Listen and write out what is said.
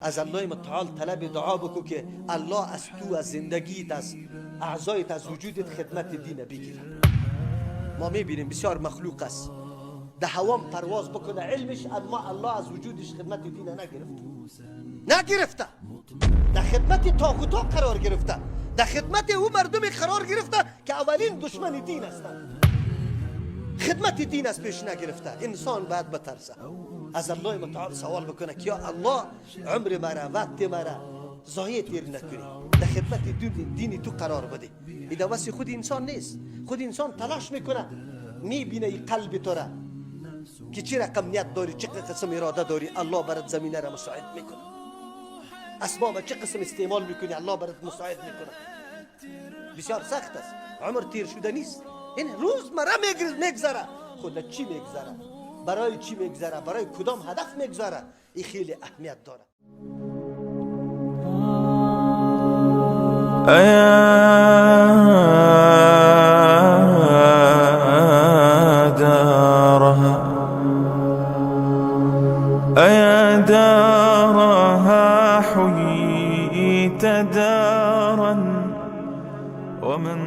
از الله متعال طلب دعا بکو که الله از تو، از زندگیت، از اعضایت، از وجودت خدمت دین بگیره. ما میبینیم بسیار مخلوق است ده هوام پرواز بکنه علمش، اما الله از وجودش خدمت دین نگرفته، در خدمت طاغوتا قرار گرفته، در خدمت او مردم قرار گرفته که اولین دشمن دین هستند. خدمت دین از پیش نگرفته. انسان باید بترسه، از الله متعال سوال بکنه که یا الله عمر مرا، وقت مرا ضایع تیر نکنی، در خدمت دین تو قرار بده. ایده واسه خود انسان نیست. خود انسان تلاش میکنه، میبینه ای قلب تو را که چه رقم نیت داری، چه قسم اراده داری، الله برات زمینه را مساعد میکنه. اسباب چه قسم استعمال میکنی، الله برات مساعد میکنه. بسیار سخت است، عمر تیر شده نیست. این روز مرا میگذره، خودت چی میگذره، برای چی میگذره، برای کدام هدف میگذره، این خیلی اهمیت داره. أيا دارها حييت دارا ومن